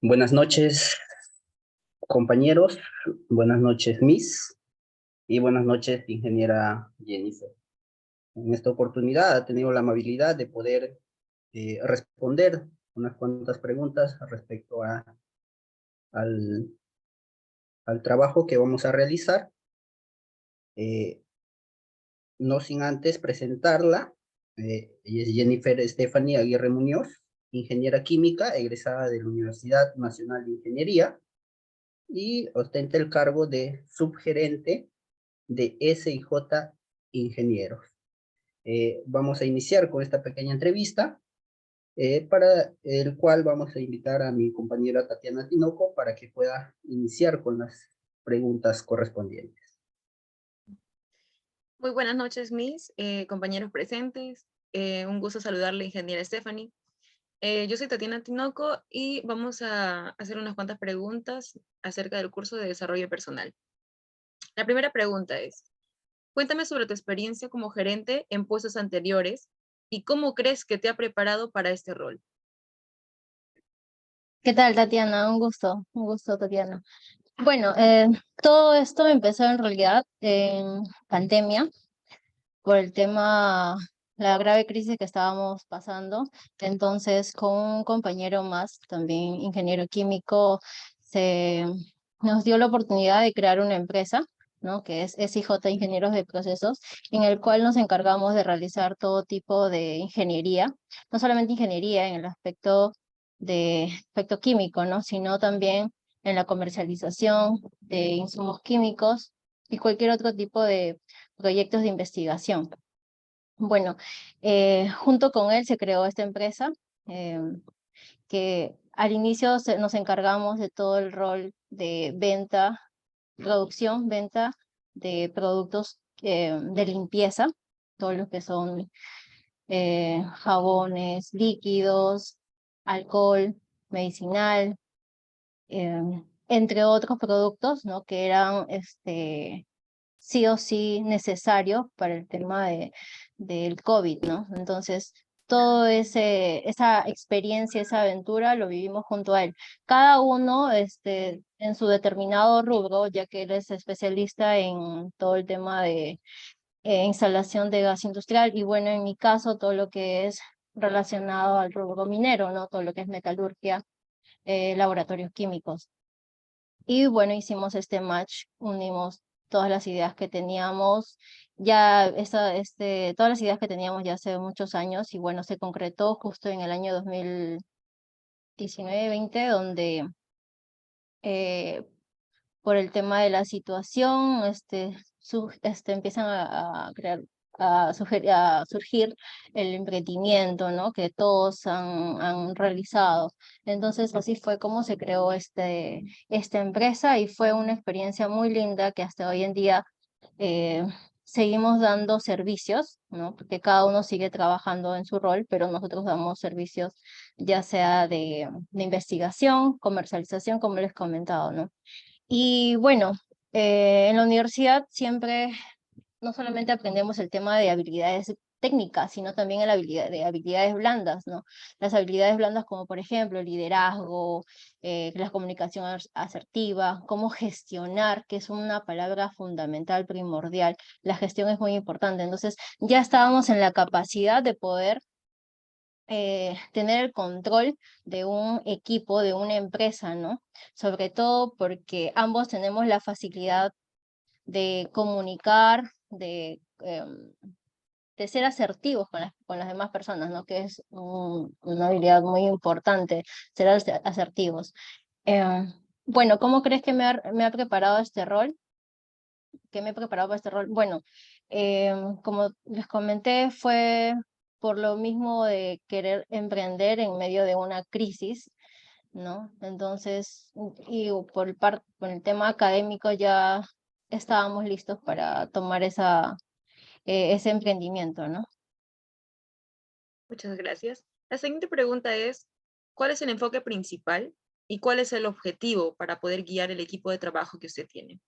Buenas noches, compañeros. Buenas noches, Miss. Y buenas noches, ingeniera Jennifer. En esta oportunidad ha tenido la amabilidad de poder responder unas cuantas preguntas respecto al, al trabajo que vamos a realizar. Eh, no sin antes presentarla. Ella es Jennifer Stephanie Aguirre Muñoz, ingeniera química, egresada de la Universidad Nacional de Ingeniería y ostenta el cargo de subgerente de SIJ Ingenieros. Vamos a iniciar con esta pequeña entrevista, para el cual vamos a invitar a mi compañera Tatiana Tinoco para que pueda iniciar con las preguntas correspondientes. Muy buenas noches, mis compañeros presentes. Un gusto saludarle, ingeniera Stephanie. Yo soy Tatiana Tinoco y vamos a hacer unas cuantas preguntas acerca del curso de desarrollo personal. La primera pregunta es, cuéntame sobre tu experiencia como gerente en puestos anteriores y cómo crees que te ha preparado para este rol. ¿Qué tal, Tatiana? Un gusto, Tatiana. Bueno, todo esto empezó en realidad en pandemia por el tema, la grave crisis que estábamos pasando. Entonces, con un compañero más, también ingeniero químico, se nos dio la oportunidad de crear una empresa, ¿no? Que es SIJ Ingenieros de Procesos, en el cual nos encargamos de realizar todo tipo de ingeniería, no solamente ingeniería en el aspecto químico, ¿no? Sino también en la comercialización de insumos químicos y cualquier otro tipo de proyectos de investigación. Bueno, junto con él se creó esta empresa, eh, que al inicio nos encargamos de todo el rol de venta, producción, venta de productos de limpieza, todo lo que son jabones, líquidos, alcohol, medicinal, entre otros productos, ¿no? Que eran sí o sí necesario para el tema del COVID, ¿no? Entonces, esa experiencia, esa aventura, lo vivimos junto a él. Cada uno en su determinado rubro, ya que él es especialista en todo el tema de instalación de gas industrial, y bueno, en mi caso, todo lo que es relacionado al rubro minero, ¿no? Todo lo que es metalurgia, laboratorios químicos. Y bueno, hicimos este match, unimos todas las ideas que teníamos, todas las ideas que teníamos ya hace muchos años, y bueno, se concretó justo en el año 2019-20, donde eh, por el tema de la situación, empiezan a surgir el emprendimiento, ¿no? Que todos han realizado. Entonces, así fue como se creó esta empresa, y fue una experiencia muy linda que hasta hoy en día eh, seguimos dando servicios, ¿no? Porque cada uno sigue trabajando en su rol, pero nosotros damos servicios ya sea de investigación, comercialización, como les he comentado, ¿no? Y bueno, en la universidad siempre no solamente aprendemos el tema de habilidades técnicas, sino también de habilidades blandas, ¿no? Las habilidades blandas como por ejemplo el liderazgo, la comunicación asertiva, cómo gestionar, que es una palabra fundamental, primordial. La gestión es muy importante. Entonces ya estábamos en la capacidad de poder tener el control de un equipo, de una empresa, ¿no? Sobre todo porque ambos tenemos la facilidad de comunicar, de ser asertivos con las demás personas, ¿no? Que es una habilidad muy importante, ser asertivos. Eh, bueno, ¿cómo crees que me ha preparado este rol? ¿Qué me he preparado para este rol? Bueno, como les comenté, fue por lo mismo de querer emprender en medio de una crisis, ¿no? Entonces, y por el tema académico ya estábamos listos para tomar ese emprendimiento, ¿no? Muchas gracias. La siguiente pregunta es, ¿cuál es el enfoque principal y cuál es el objetivo para poder guiar el equipo de trabajo que usted tiene?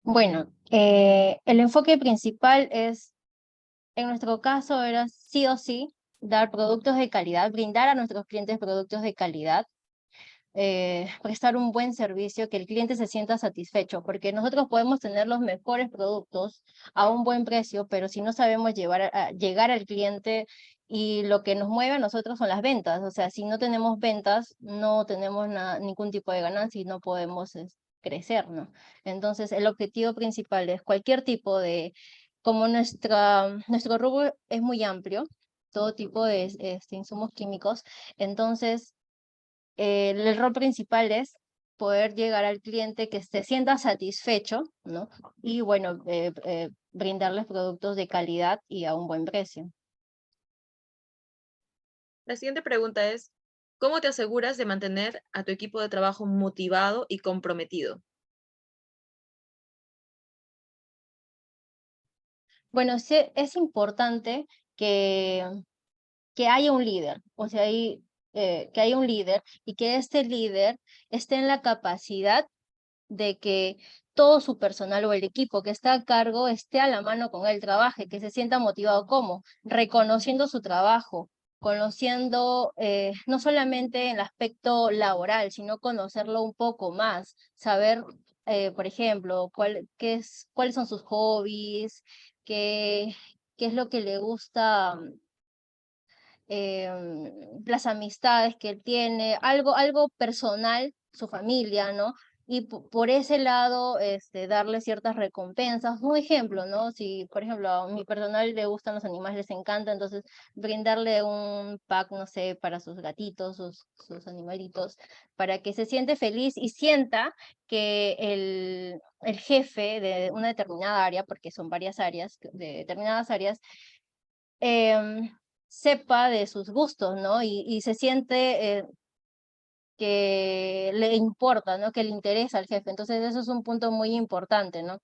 Bueno, el enfoque principal es, en nuestro caso, era sí o sí dar productos de calidad, brindar a nuestros clientes productos de calidad, prestar un buen servicio, que el cliente se sienta satisfecho, porque nosotros podemos tener los mejores productos a un buen precio, pero si no sabemos llegar al cliente, y lo que nos mueve a nosotros son las ventas, o sea, si no tenemos ventas, no tenemos ningún tipo de ganancia y no podemos crecer, ¿no? Entonces, el objetivo principal es cualquier tipo de, como nuestro rubro es muy amplio, todo tipo de insumos químicos, entonces el rol principal es poder llegar al cliente que se sienta satisfecho, ¿no? Y bueno, brindarles productos de calidad y a un buen precio. La siguiente pregunta es, ¿cómo te aseguras de mantener a tu equipo de trabajo motivado y comprometido? Bueno, sí, es importante que, que haya un líder, o sea, que haya un líder y que este líder esté en la capacidad de que todo su personal o el equipo que está a cargo esté a la mano con él, trabaje, que se sienta motivado. ¿Cómo? Reconociendo su trabajo, conociendo no solamente en el aspecto laboral, sino conocerlo un poco más, saber, por ejemplo, cuáles son sus hobbies, qué, qué es lo que le gusta, las amistades que él tiene, algo personal, su familia, ¿no? Y por ese lado, darle ciertas recompensas. Un ejemplo, ¿no? Si, por ejemplo, a mi personal le gustan los animales, les encanta, entonces brindarle un pack, no sé, para sus gatitos, sus animalitos, para que se siente feliz y sienta que el jefe de una determinada área, porque son varias áreas, de determinadas áreas, sepa de sus gustos, ¿no? Y se siente que le importa, ¿no? Que le interesa al jefe. Entonces, eso es un punto muy importante, ¿no?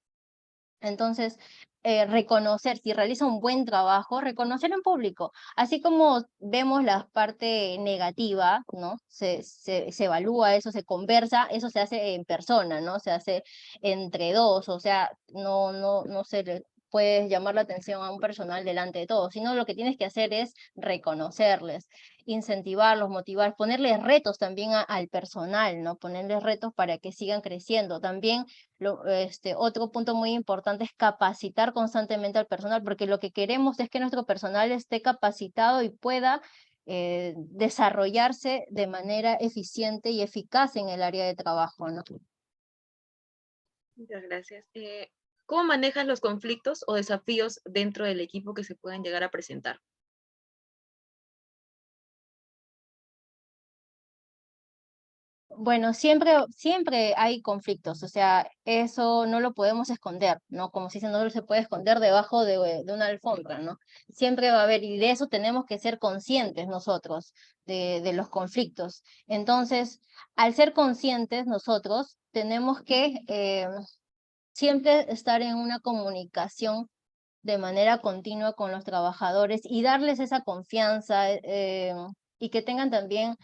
Entonces, reconocer, si realiza un buen trabajo, reconocer en público. Así como vemos la parte negativa, ¿no? Se evalúa eso, se conversa, eso se hace en persona, ¿no? Se hace entre dos, o sea, no se le puedes llamar la atención a un personal delante de todos, sino lo que tienes que hacer es reconocerles, incentivarlos, motivar, ponerles retos también al personal, ¿no? Ponerles retos para que sigan creciendo. También otro punto muy importante es capacitar constantemente al personal, porque lo que queremos es que nuestro personal esté capacitado y pueda desarrollarse de manera eficiente y eficaz en el área de trabajo, ¿no? Muchas gracias. ¿Cómo manejas los conflictos o desafíos dentro del equipo que se puedan llegar a presentar? Bueno, siempre hay conflictos, o sea, eso no lo podemos esconder, ¿no? Como se dice, no se puede esconder debajo de una alfombra, ¿no? Siempre va a haber, y de eso tenemos que ser conscientes nosotros, de los conflictos. Entonces, al ser conscientes nosotros, tenemos que siempre estar en una comunicación de manera continua con los trabajadores y darles esa confianza, y que tengan también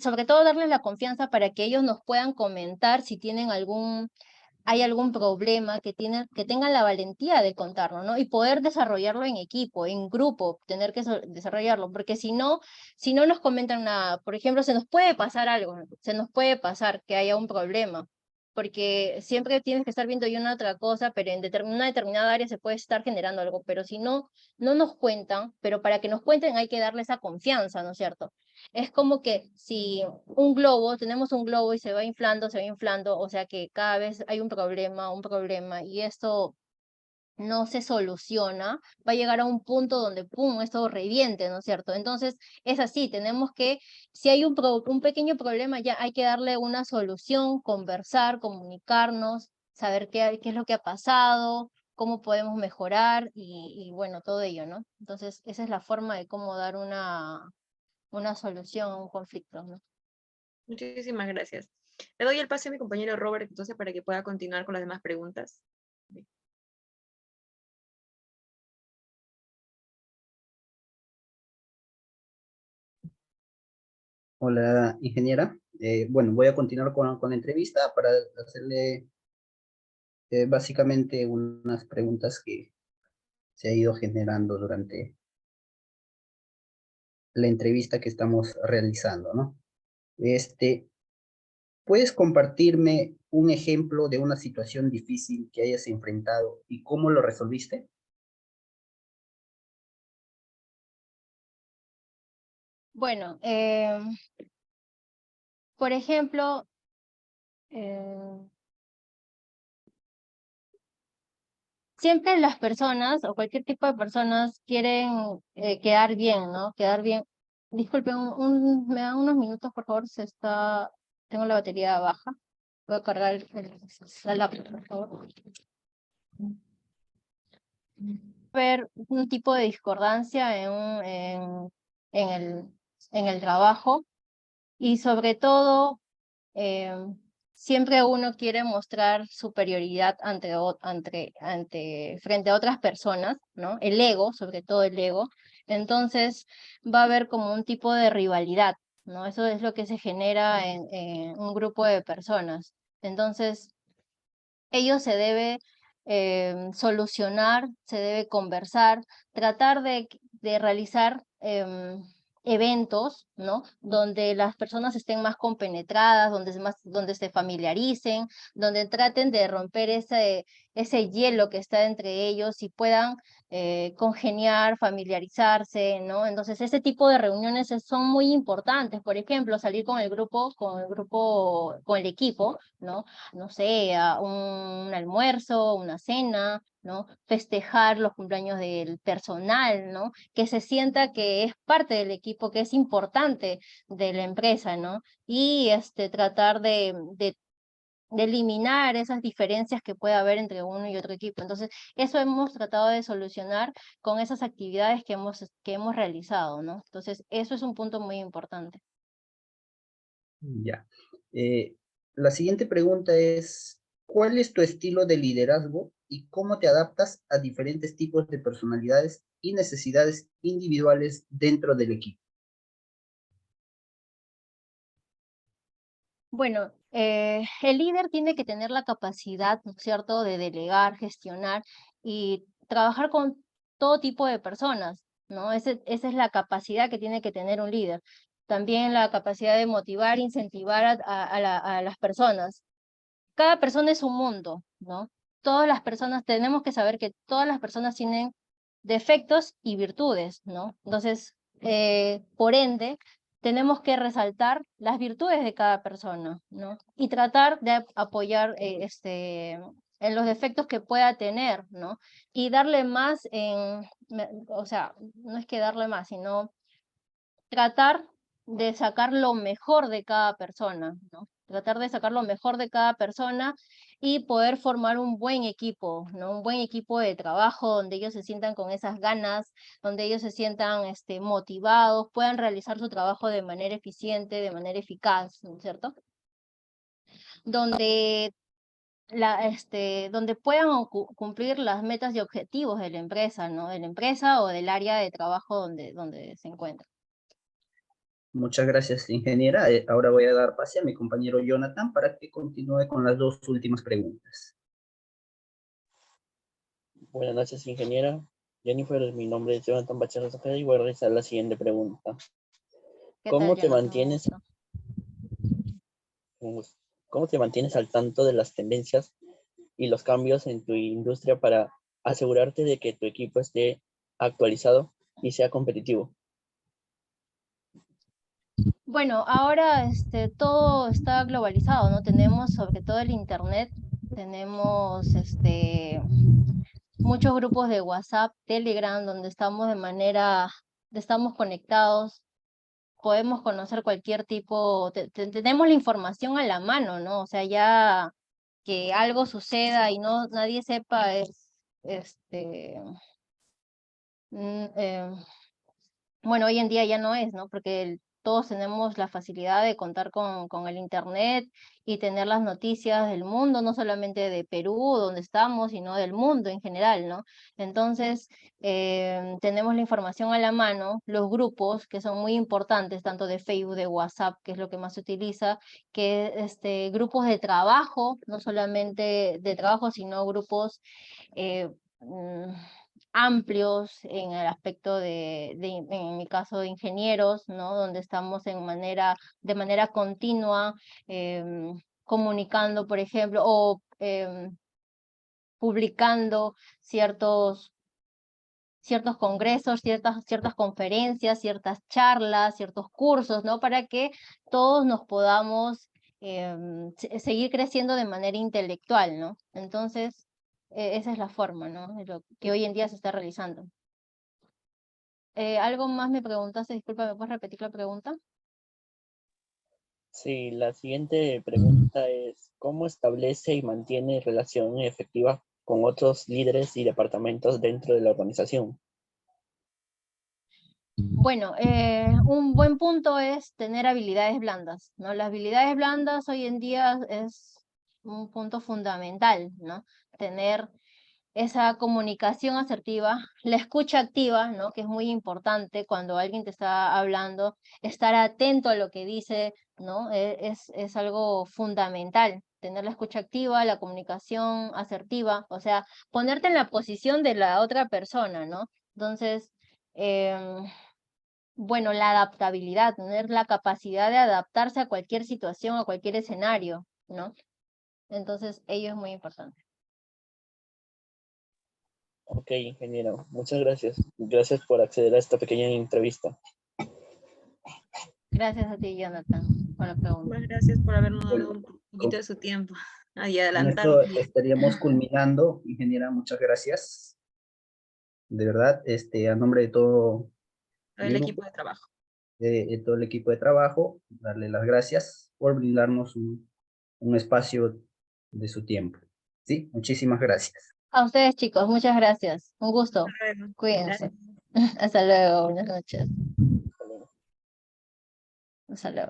sobre todo darles la confianza para que ellos nos puedan comentar si tienen hay algún problema, que tengan la valentía de contarlo, ¿no? Y poder desarrollarlo en equipo, en grupo, tener que desarrollarlo, porque si no nos comentan nada, por ejemplo, se nos puede pasar algo, ¿no? Se nos puede pasar que haya un problema, porque siempre tienes que estar viendo y una otra cosa, pero en una determinada área se puede estar generando algo, pero si no nos cuentan, pero para que nos cuenten hay que darle esa confianza, ¿no es cierto? Es como que si tenemos un globo y se va inflando, o sea que cada vez hay un problema, y esto no se soluciona, va a llegar a un punto donde, ¡pum!, esto reviente, ¿no es cierto? Entonces, es así, tenemos que, si hay un pequeño problema, ya hay que darle una solución, conversar, comunicarnos, saber qué es lo que ha pasado, cómo podemos mejorar, y bueno, todo ello, ¿no? Entonces, esa es la forma de cómo dar una solución a un conflicto, ¿no? Muchísimas gracias. Le doy el pase a mi compañero Robert, entonces, para que pueda continuar con las demás preguntas. Hola, ingeniera. Bueno, voy a continuar con la entrevista para hacerle básicamente unas preguntas que se ha ido generando la entrevista que estamos realizando, ¿no? ¿Puedes compartirme un ejemplo de una situación difícil que hayas enfrentado y cómo lo resolviste? Bueno, por ejemplo, eh, siempre las personas o cualquier tipo de personas quieren quedar bien, ¿no? Quedar bien. Disculpen, me dan unos minutos, por favor, tengo la batería baja. Voy a cargar la laptop, por favor. Ver un tipo de discordancia en en el trabajo y sobre todo eh, siempre uno quiere mostrar superioridad frente a otras personas, ¿no? El ego, sobre todo el ego. Entonces va a haber como un tipo de rivalidad, ¿no? Eso es lo que se genera en un grupo de personas. Entonces, ello se debe solucionar, se debe conversar, tratar de realizar eventos, ¿no? Donde las personas estén más compenetradas, donde se familiaricen, donde traten de romper ese hielo que está entre ellos y puedan congeniar, familiarizarse, ¿no? Entonces ese tipo de reuniones son muy importantes. Por ejemplo, salir con el equipo, ¿no? No sé, a un almuerzo, una cena, ¿no? Festejar los cumpleaños del personal, ¿no? Que se sienta que es parte del equipo, que es importante de la empresa, ¿no? Y tratar de eliminar esas diferencias que puede haber entre uno y otro equipo. Entonces, eso hemos tratado de solucionar con esas actividades que hemos realizado, ¿no? Entonces, eso es un punto muy importante. Ya. La siguiente pregunta es, ¿cuál es tu estilo de liderazgo y cómo te adaptas a diferentes tipos de personalidades y necesidades individuales dentro del equipo? Bueno, el líder tiene que tener la capacidad, ¿no es cierto?, de delegar, gestionar y trabajar con todo tipo de personas, ¿no? Esa es la capacidad que tiene que tener un líder. También la capacidad de motivar, incentivar a las personas. Cada persona es un mundo, ¿no? Todas las personas, tenemos que saber que todas las personas tienen defectos y virtudes, ¿no? Entonces, por ende, tenemos que resaltar las virtudes de cada persona, ¿no? Y tratar de apoyar en los defectos que pueda tener, ¿no? Y darle más o sea, no es que darle más, sino tratar de sacar lo mejor de cada persona, ¿no? Tratar de sacar lo mejor de cada persona y poder formar un buen equipo, ¿no? Un buen equipo de trabajo donde ellos se sientan con esas ganas, donde ellos se sientan motivados, puedan realizar su trabajo de manera eficiente, de manera eficaz, ¿no es cierto? Donde donde puedan cumplir las metas y objetivos de la empresa, ¿no? De la empresa o del área de trabajo donde se encuentran. Muchas gracias, ingeniera. Ahora voy a dar pase a mi compañero Jonathan para que continúe con las dos últimas preguntas. Buenas noches, ingeniera. Jennifer, mi nombre es Jonathan Bachelet Ojeda y voy a realizar la siguiente pregunta. ¿Qué ¿Cómo tal, te Jonathan? mantienes, cómo te mantienes al tanto de las tendencias y los cambios en tu industria para asegurarte de que tu equipo esté actualizado y sea competitivo? Bueno, ahora todo está globalizado, ¿no? Tenemos sobre todo el internet, tenemos muchos grupos de WhatsApp, Telegram, donde estamos conectados, podemos conocer cualquier tipo, tenemos la información a la mano, ¿no? O sea, ya que algo suceda y nadie sepa es, mm, eh, bueno, hoy en día ya no es, ¿no? Porque todos tenemos la facilidad de contar con el internet y tener las noticias del mundo, no solamente de Perú, donde estamos, sino del mundo en general, ¿no? Entonces, tenemos la información a la mano, los grupos, que son muy importantes, tanto de Facebook, de WhatsApp, que es lo que más se utiliza, que grupos de trabajo, no solamente de trabajo, sino grupos... eh, mm, amplios en el aspecto en mi caso, de ingenieros, ¿no? Donde estamos de manera continua comunicando, por ejemplo, o publicando ciertos congresos, ciertas conferencias, ciertas charlas, ciertos cursos, ¿no? Para que todos nos podamos seguir creciendo de manera intelectual, ¿no? Entonces, esa es la forma, ¿no? De lo que hoy en día se está realizando. ¿Algo más me preguntaste? Disculpa, ¿me puedes repetir la pregunta? Sí, la siguiente pregunta es, ¿cómo establece y mantiene relación efectiva con otros líderes y departamentos dentro de la organización? Bueno, un buen punto es tener habilidades blandas, ¿no? Las habilidades blandas hoy en día es un punto fundamental, ¿no? Tener esa comunicación asertiva, la escucha activa, ¿no? Que es muy importante cuando alguien te está hablando, estar atento a lo que dice, ¿no? Es algo fundamental, tener la escucha activa, la comunicación asertiva, o sea, ponerte en la posición de la otra persona, ¿no? Entonces, bueno, la adaptabilidad, tener la capacidad de adaptarse a cualquier situación, a cualquier escenario, ¿no? Entonces, ello es muy importante. Ok, ingeniero, muchas gracias. Gracias por acceder a esta pequeña entrevista. Gracias a ti, Jonathan, por la pregunta. Muchas gracias por habernos dado Bueno, un poquito de su tiempo y con adelantarnos. esto estaríamos culminando, ingeniera, muchas gracias. De verdad, a nombre de todo El mi equipo grupo, de trabajo. de todo el equipo de trabajo, darle las gracias por brindarnos un espacio de su tiempo. ¿Sí? Muchísimas gracias. A ustedes, chicos, muchas gracias. Un gusto. Hasta luego. Cuídense. Gracias. Hasta luego. Buenas noches. Hasta luego. Hasta luego.